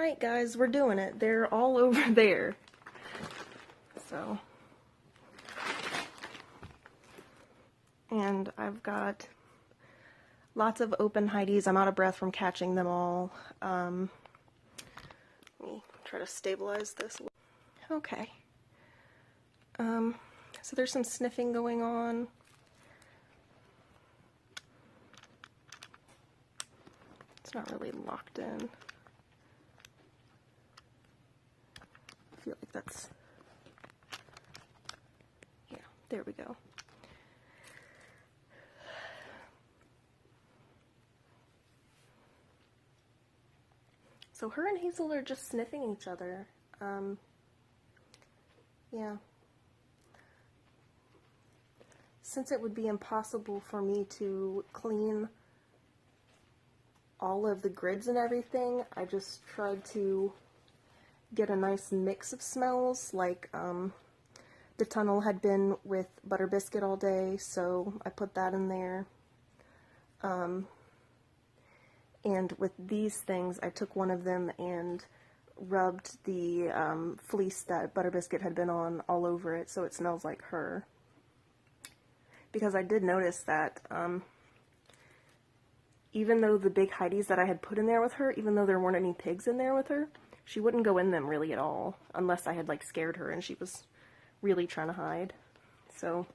Alright guys, we're doing it. They're all over there. So. And I've got lots of open Heidi's. I'm out of breath from catching them all. Let me try to stabilize this. Okay. So there's some sniffing going on. It's not really locked in. I feel like that's, yeah, there we go. So her and Hazel are just sniffing each other. Yeah. Since it would be impossible for me to clean all of the grids and everything, I just tried to get a nice mix of smells. Like, the tunnel had been with Butter Biscuit all day, so I put that in there. And with these things, I took one of them and rubbed the fleece that Butter Biscuit had been on all over it, so it smells like her. Because I did notice that even though the big Heidi's that I had put in there with her, even though there weren't any pigs in there with her, she wouldn't go in them really at all, unless I had like scared her and she was really trying to hide. So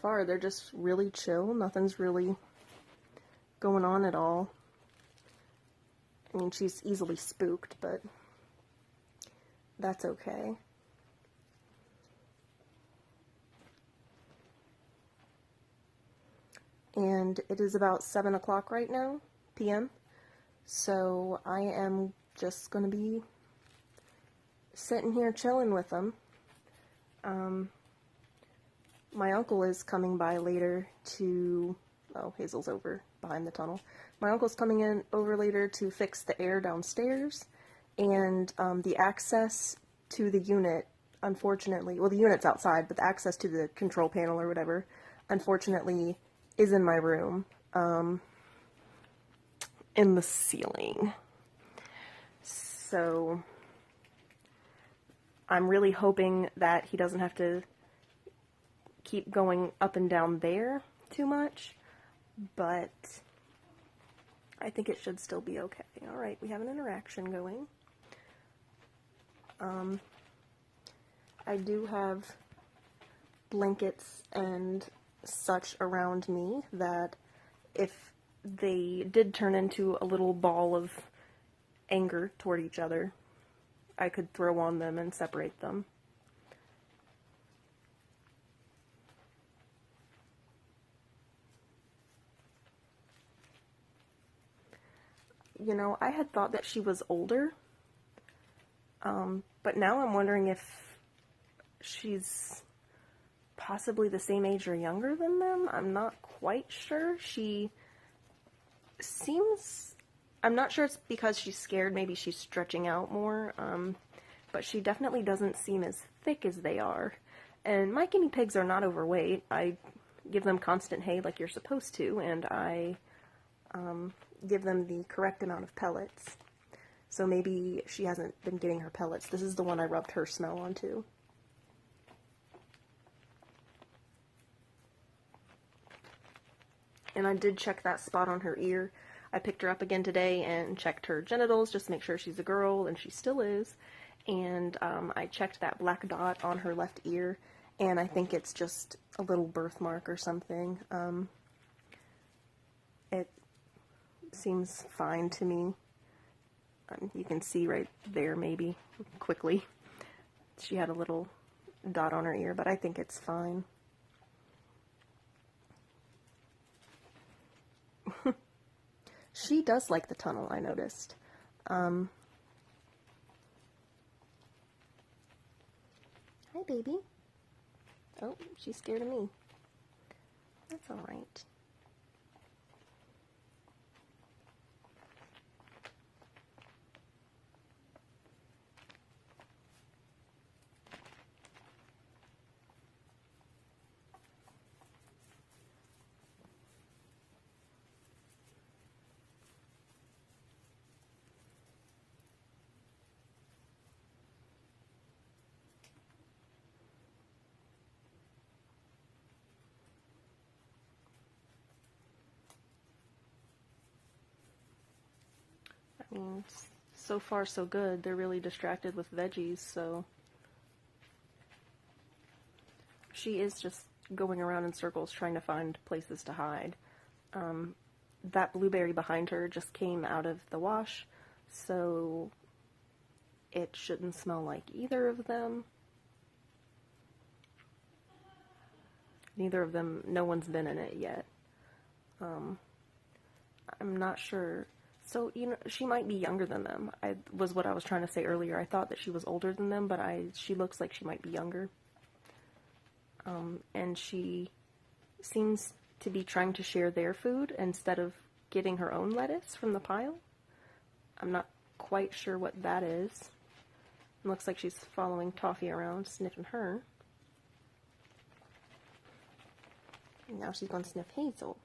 far they're just really chill. Nothing's really going on at all. I mean, she's easily spooked, but that's okay. And it is about 7 o'clock right now, p.m. So I am just going to be sitting here chilling with them. My uncle is coming by later to, oh, Hazel's over behind the tunnel. My uncle's coming over later to fix the air downstairs, and the access to the unit, unfortunately, well, the unit's outside, but the access to the control panel or whatever, unfortunately, is in my room, in the ceiling. So I'm really hoping that he doesn't have to keep going up and down there too much, but I think it should still be okay. Alright, we have an interaction going. I do have blankets and such around me that if they did turn into a little ball of anger toward each other, I could throw on them and separate them. You know, I had thought that she was older, but now I'm wondering if she's possibly the same age or younger than them. I'm not quite sure. She seems, I'm not sure it's because she's scared, maybe she's stretching out more, but she definitely doesn't seem as thick as they are. And my guinea pigs are not overweight. I give them constant hay like you're supposed to, and I give them the correct amount of pellets. So maybe she hasn't been getting her pellets. This is the one I rubbed her smell onto. And I did check that spot on her ear. I picked her up again today and checked her genitals just to make sure she's a girl, and she still is. And I checked that black dot on her left ear, and I think it's just a little birthmark or something. It seems fine to me. You can see right there, maybe, quickly. She had a little dot on her ear, but I think it's fine. She does like the tunnel, I noticed. Hi, baby. Oh, she's scared of me. That's alright. I mean, so far so good. They're really distracted with veggies, so she is just going around in circles trying to find places to hide. That blueberry behind her just came out of the wash, so it shouldn't smell like either of them. Neither of them, no one's been in it yet. I'm not sure. So, you know, she might be younger than them. Was what I was trying to say earlier. I thought that she was older than them, but she looks like she might be younger. And she seems to be trying to share their food instead of getting her own lettuce from the pile. I'm not quite sure what that is. It looks like she's following Toffee around, sniffing her. And now she's going to sniff Hazel.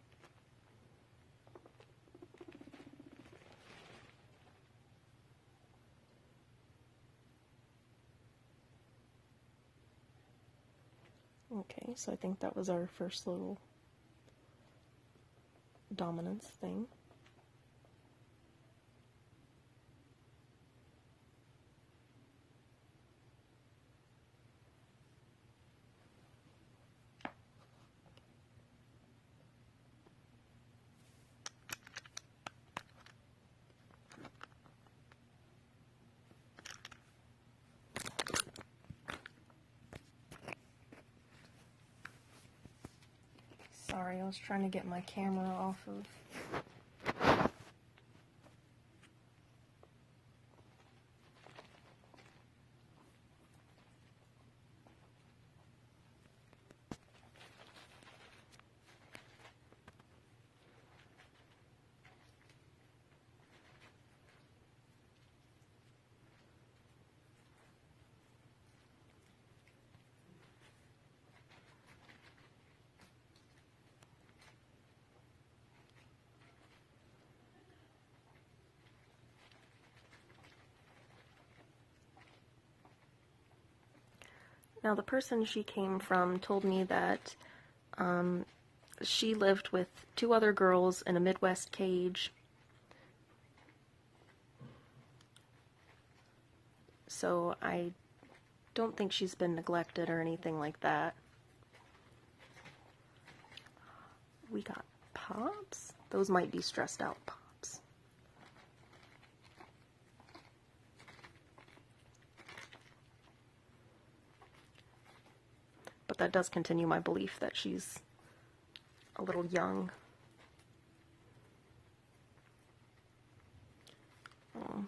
Okay, so I think that was our first little dominance thing. Sorry, I was trying to get my camera off of. Now, the person she came from told me that she lived with 2 other girls in a Midwest cage. So I don't think she's been neglected or anything like that. We got Pops? Those might be stressed out Pops. But that does continue my belief that she's a little young. Oh.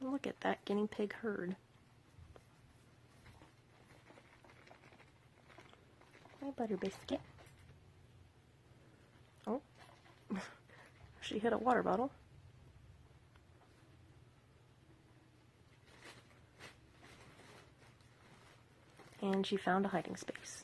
Look at that guinea pig herd. Hi, Butter Biscuit. Oh. She hit a water bottle. And she found a hiding space.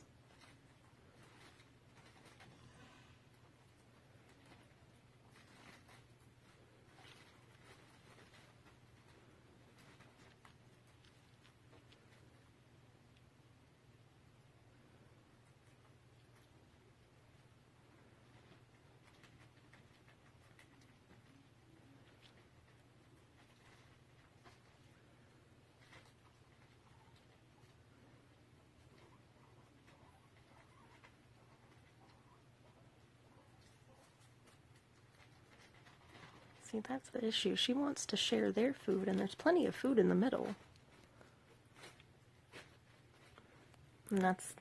See, that's the issue. She wants to share their food, and there's plenty of food in the middle. And that's,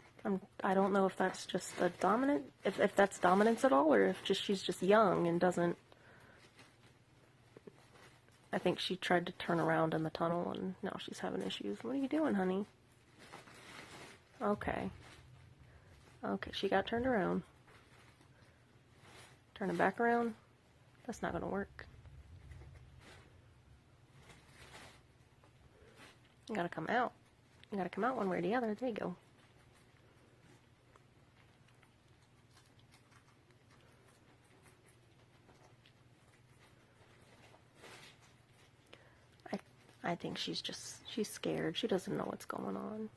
I don't know if that's just the dominant, if that's dominance at all, or if she's just young and doesn't. I think she tried to turn around in the tunnel, and now she's having issues. What are you doing, honey? Okay. Okay, she got turned around. Turn it back around. That's not going to work. You gotta come out. You gotta come out one way or the other. There you go. I think she's scared. She doesn't know what's going on.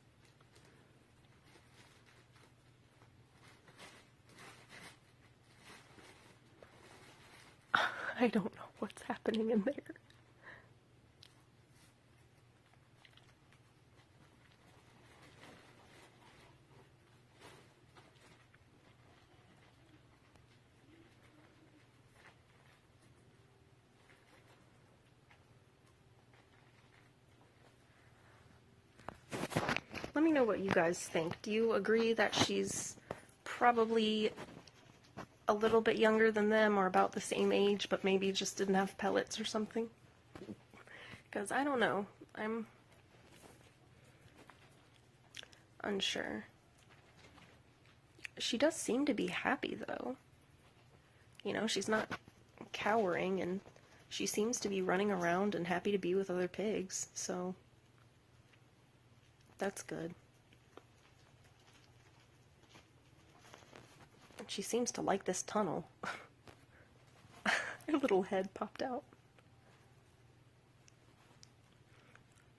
I don't know what's happening in there. Let me know what you guys think. Do you agree that she's probably a little bit younger than them or about the same age, but maybe just didn't have pellets or something? Because I don't know. I'm unsure. She does seem to be happy, though. You know, she's not cowering, and she seems to be running around and happy to be with other pigs, so that's good. She seems to like this tunnel. Her little head popped out.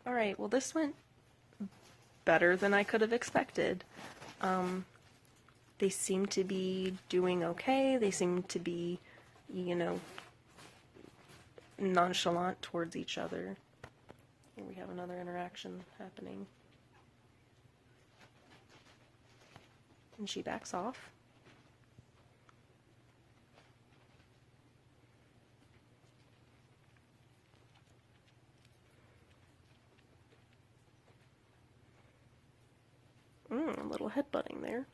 Alright, well this went better than I could have expected. They seem to be doing okay. They seem to be, you know, nonchalant towards each other. Here we have another interaction happening. And she backs off. A little headbutting there.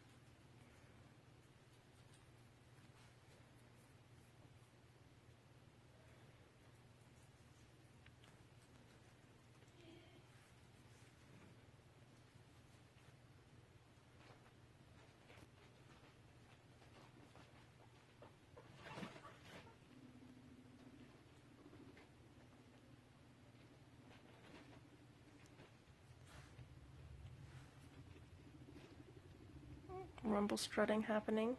Rumble strutting happening.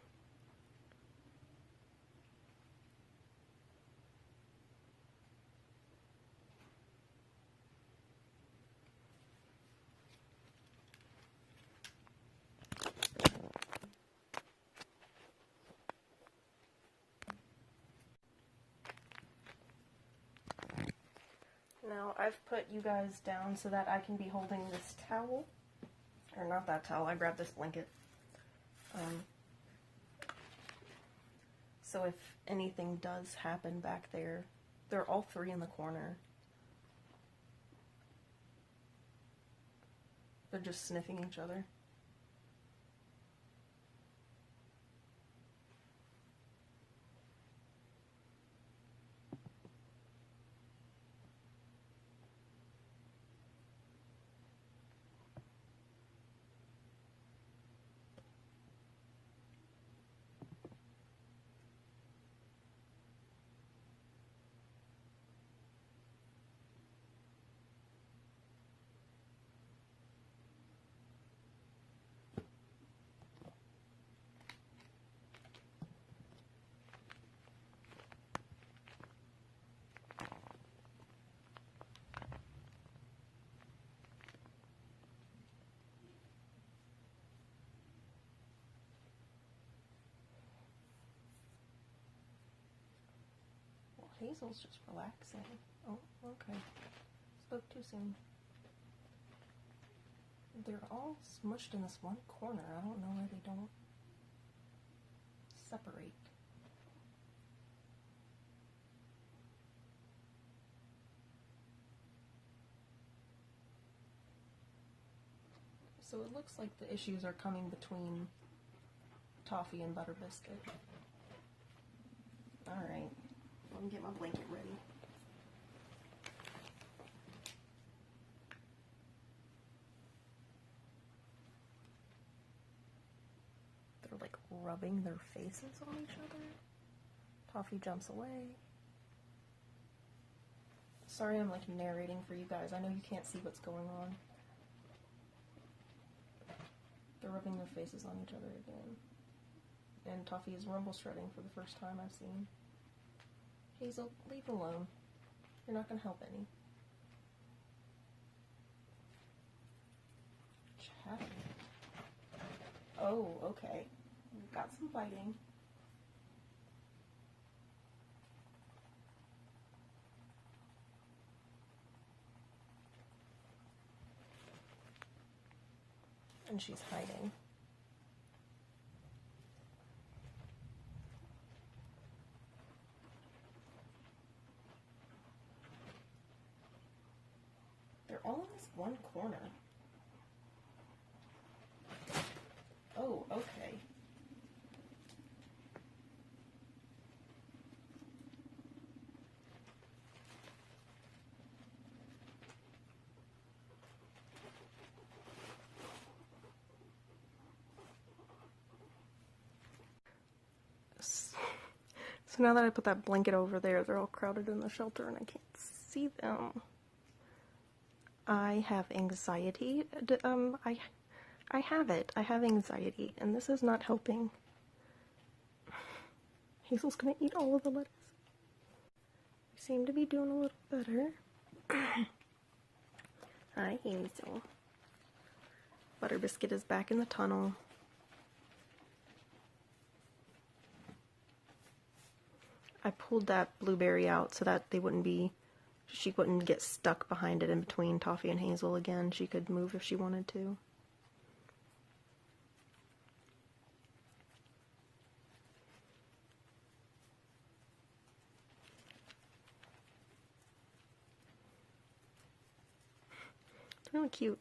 Now I've put you guys down so that I can be holding this towel. Or not that towel, I grabbed this blanket. So if anything does happen back there, they're all three in the corner. They're just sniffing each other. Hazel's just relaxing. Oh, okay. Spoke too soon. They're all smushed in this one corner. I don't know why they don't separate. So it looks like the issues are coming between Toffee and Butter Biscuit. Alright. Let me get my blanket ready. They're like rubbing their faces on each other. Toffee jumps away. Sorry I'm like narrating for you guys. I know you can't see what's going on. They're rubbing their faces on each other again. And Toffee is rumble strutting for the first time I've seen. Hazel, leave alone. You're not going to help any. Chatting. Oh, okay. We've got some fighting. and she's hiding. They're all in this one corner. Oh, okay. So now that I put that blanket over there, they're all crowded in the shelter and I can't see them. I have anxiety. I have it. I have anxiety, and this is not helping. Hazel's gonna eat all of the lettuce. We seem to be doing a little better. Hi, Hazel. Butter Biscuit is back in the tunnel. I pulled that blueberry out so that she wouldn't get stuck behind it in between Toffee and Hazel again. She could move if she wanted to. It's really cute.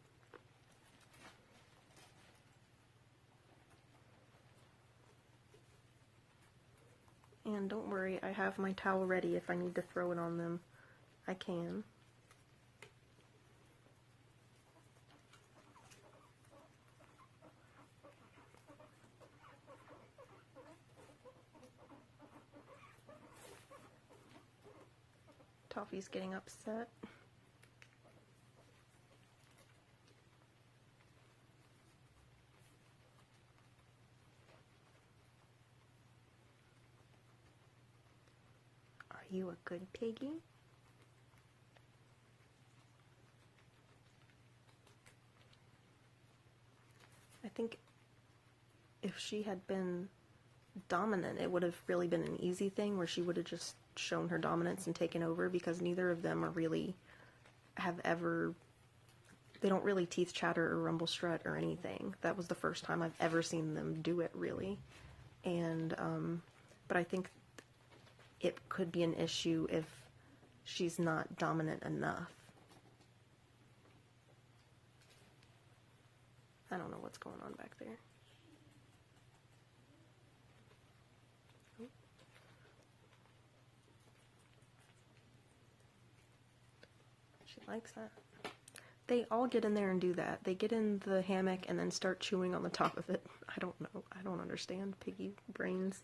And don't worry, I have my towel ready if I need to throw it on them. I can. Toffee's getting upset. Are you a good piggy? I think if she had been dominant, it would have really been an easy thing where she would have just shown her dominance and taken over, because neither of them they don't really teeth chatter or rumble strut or anything. That was the first time I've ever seen them do it, really. And, but I think it could be an issue if she's not dominant enough. I don't know what's going on back there. She likes that. They all get in there and do that. They get in the hammock and then start chewing on the top of it. I don't know. I don't understand piggy brains.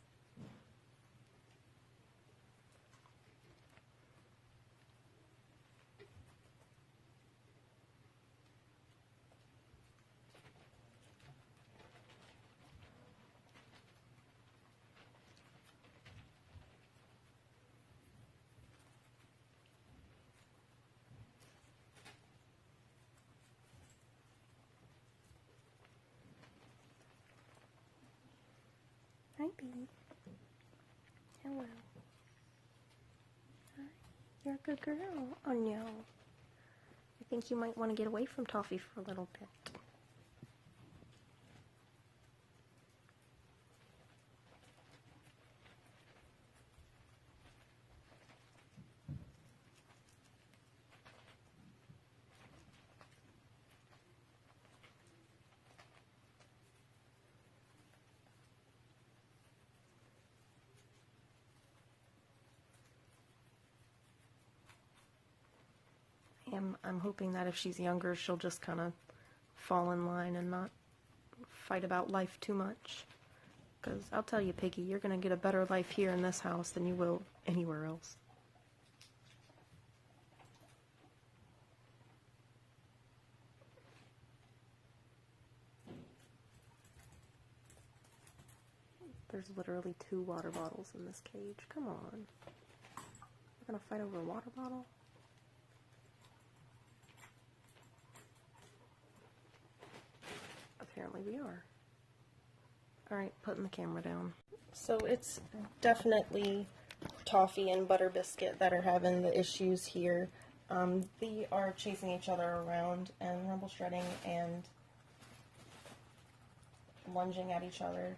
Hi, baby. Hello. Hi. You're a good girl. Oh, no. I think you might want to get away from Toffee for a little bit. I'm hoping that if she's younger, she'll just kind of fall in line and not fight about life too much. Because I'll tell you, Piggy, you're going to get a better life here in this house than you will anywhere else. There's literally 2 water bottles in this cage. Come on. We're going to fight over a water bottle? Apparently we are. Alright, putting the camera down. So it's definitely Toffee and Butter Biscuit that are having the issues here. They are chasing each other around and rumble strutting, and lunging at each other.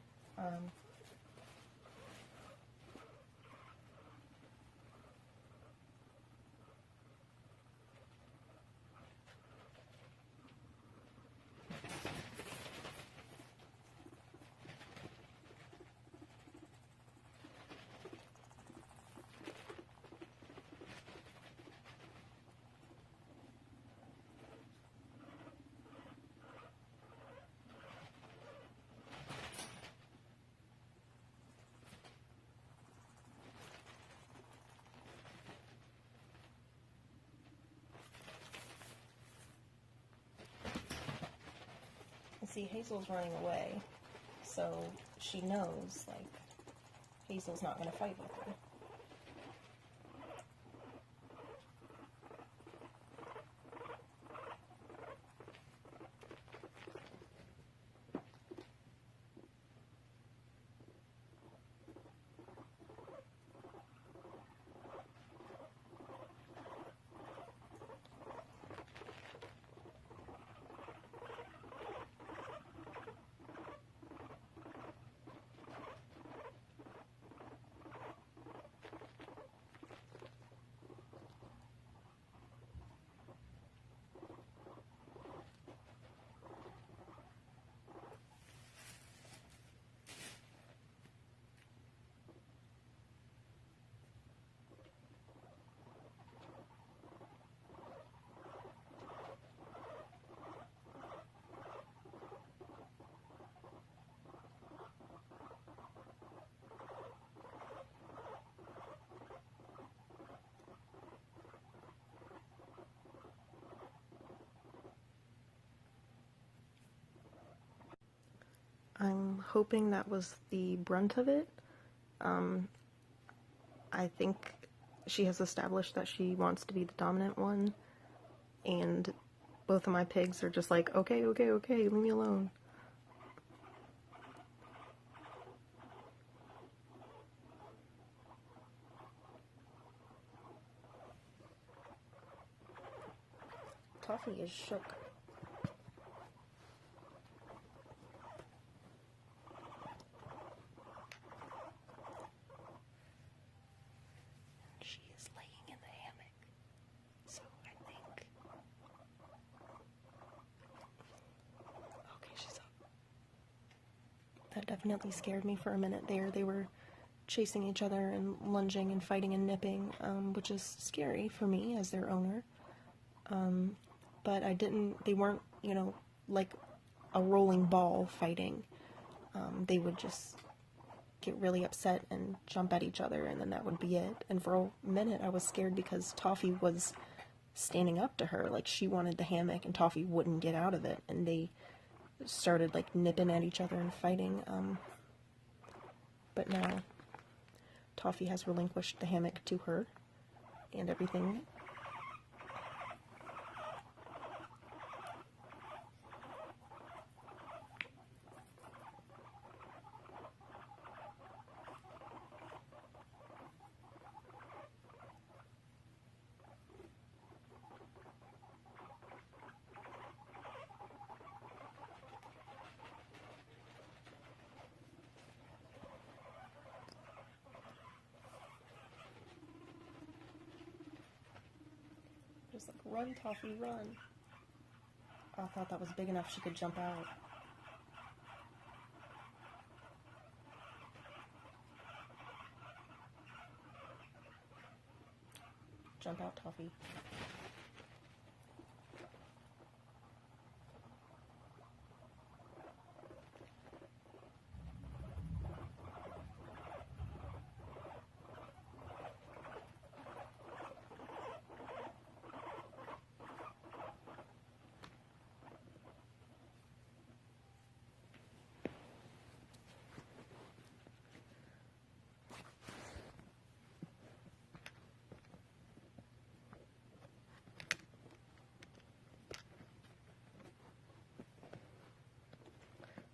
See, Hazel's running away, so she knows, like, Hazel's not going to fight with her. I'm hoping that was the brunt of it. I think she has established that she wants to be the dominant one, and both of my pigs are just like, okay, okay, okay, leave me alone. Toffee is shook. She is laying in the hammock, so I think... Okay, she's up. That definitely scared me for a minute there. They were chasing each other and lunging and fighting and nipping, which is scary for me as their owner. But they weren't, you know, like a rolling ball fighting. They would just get really upset and jump at each other, and then that would be it. And for a minute I was scared because Toffee was standing up to her, like she wanted the hammock and Toffee wouldn't get out of it, and they started like nipping at each other and fighting. But now Toffee has relinquished the hammock to her and everything. Just like, run, Toffee, run. I thought that was big enough she could jump out. Jump out, Toffee.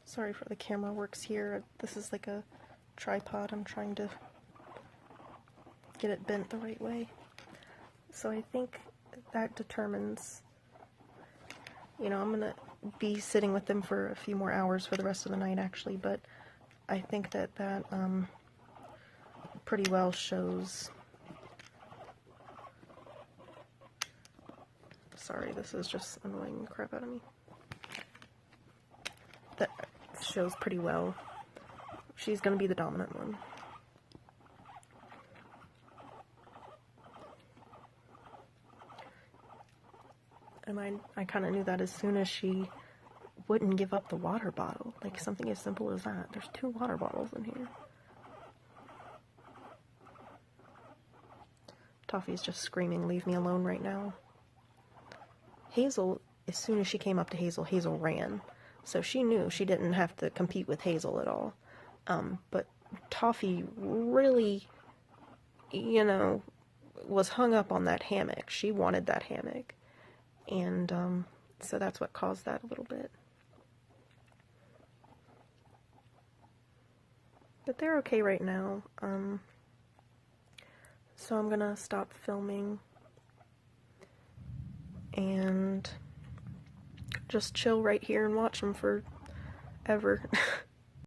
Sorry for the camera works here. This is like a tripod. I'm trying to get it bent the right way. So I think that determines, you know, I'm gonna be sitting with them for a few more hours for the rest of the night, actually, but I think that pretty well shows... Sorry, this is just annoying the crap out of me. That shows pretty well. She's going to be the dominant one. And I kind of knew that as soon as she wouldn't give up the water bottle. Like, something as simple as that. There's 2 water bottles in here. Toffee's just screaming, "Leave me alone right now." Hazel, as soon as she came up to Hazel, Hazel ran. So she knew she didn't have to compete with Hazel at all. But Toffee really, you know, was hung up on that hammock. She wanted that hammock. And so that's what caused that a little bit. But they're okay right now. So I'm gonna stop filming and just chill right here and watch them forever.